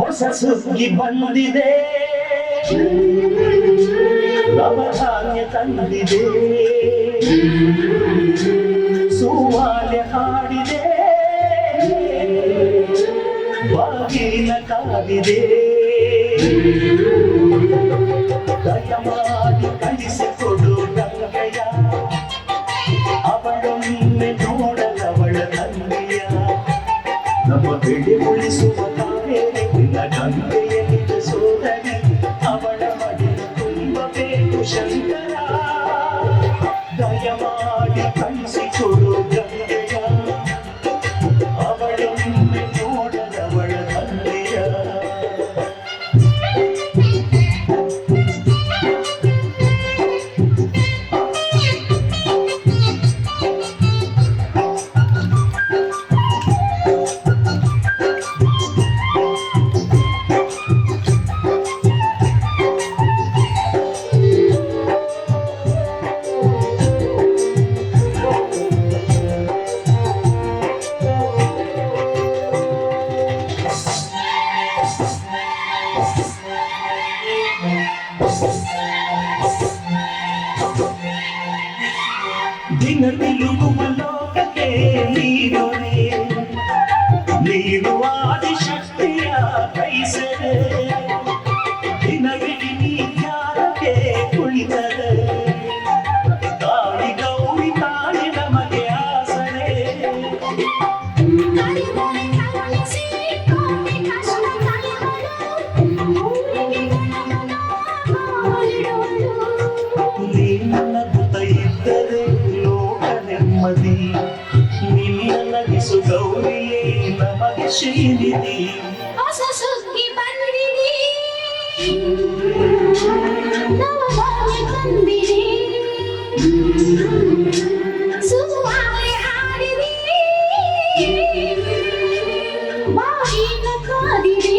ಹೊಸ ಸುಗ್ಗಿ ಬಂದಿದೆ, ನವಧಾನ್ಯ ತಂದಿದೆ, ಸುವಾಲ್ಯ ಹಾಡಿದೆ, ಬಾಗಿಲ ಕಾದಿದೆ. ದಯಮಾಡಿ ಕಳಿಸಿಕೊಡು ಗಂಗೆಯ, ಅವಳೊಮ್ಮೆ ನೋಡಲವಳ ತಂದೆಯ. ನಮ್ಮ ಬೆಳೆ ಉಳಿಸುವ ಕಾವೇರಿ ನಿನ್ನ ಗಂಗೆಯ ನಿಜ ಸೋದರಿ, ಅವಳ ಮಡಿಲು ತುಂಬಬೇಕು ಶಂಕರ. ದಯಮಾಡಿ ಕಳಿಸಿಕೊಡು ಗಂಗೆಯ, ಅವಳೊಮ್ಮೆ ನೋಡಲವಳ ತಂದೆಯ. ದಿನ ತಿರುಗುವ ಲೋಕಕ್ಕೆ ನೀರುವೆ, ನೀರು ಆದಿಶಕ್ತಿಯ ಕೈಸರೆ. ದಿನವಿಡೀ ನೀ ಧ್ಯಾನಕ್ಕೆ ಕುಳಿತರೆ, ತಾಯಿ ಗೌರಿ ತಾಯಿ ನಮಗೆ ಆಸರೆ. ನಿನ್ನ ನಗಿಸು ಗೌರಿಯೇ ನಮಗೆ ಶ್ರೀನಿಧಿ. ಹೊಸ ಸುಗ್ಗಿ ಬಂದಿದೆ, ನವಧಾನ್ಯ ತಂದಿದೆ, ಸುವಾಲ್ಯ ಹಾಡಿದೆ, ಬಾಗಿಲ ಕಾದಿದೆ.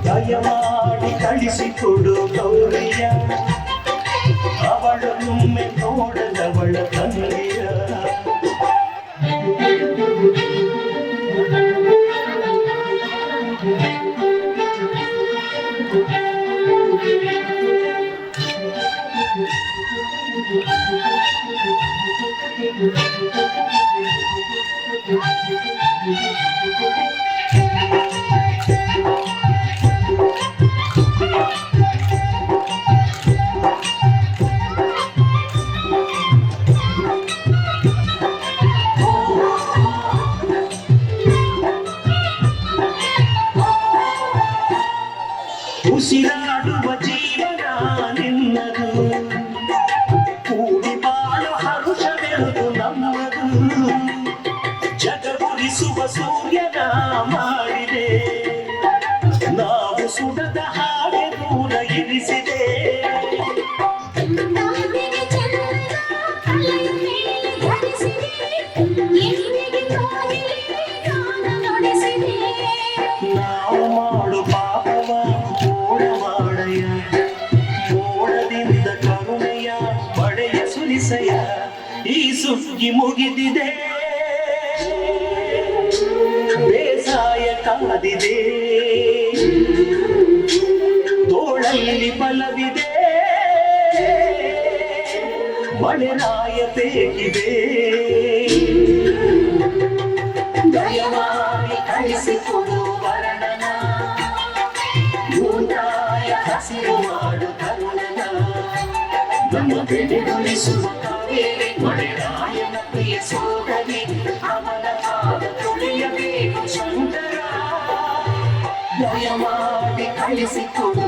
ದಯಮಾಡಿ ಕಳಿಸಿಕೊಡು ಗೌರಿಯ, ಅವಳೊಮ್ಮೆ ನೋಡದವಳ ತಂದೆಯ. ಉಸಿರಾಡುವ ಜೀವನ ನಿನ್ನದು, ಕೂಡಿ ಬಾಳು ಹರುಷವೆಂದು ನಮ್ಮದು. ಜಗಗುರಿಸುವ ಸೂರ್ಯನ ಮಾಡಿದೆ, ನಾವು ಸುಡದ ಹಾಗೆ ದೂರ ಇರಿಸಿದೆ. ನಾವು ಮಾಡು ಪಾಪವ ಮೋಡ ಮಾಡಯ್ಯ, ಮೋಡದಿಂದ ಕರುಣೆಯ ಪಡೆಯ ಸುರಿಸಯ್ಯ. ಈ ಸುಗ್ಗಿ ಮುಗಿದಿದೆ, ಬೇಸಾಯ ಕಾದಿದೆ, ತೋಳಲ್ಲಿ ಬಲವಿದೆ, ಮಳೆರಾಯ ಬೇಕಿದೆ. ದಯಮಾಡಿ ಕಳಿಸಿಕೊಡು ವರ್ಣನ, ಭೂತಾಯ ಹಸಿರು ಮಾಡು ಕರುಣನ. ನಮ್ಮ ಬೆಳೆ ಉಳಿಸುವ ಕಾವೇರಿ ಮಳೆರಾಯನ ಪ್ರಿಯ ಸೋದರಿ, ಅವನ ಪಾದ ತುಳಿಯಬೇಕು ಶಂಕರ. ದಯಮಾಡಿ ಕಳಿಸಿಕೊಡು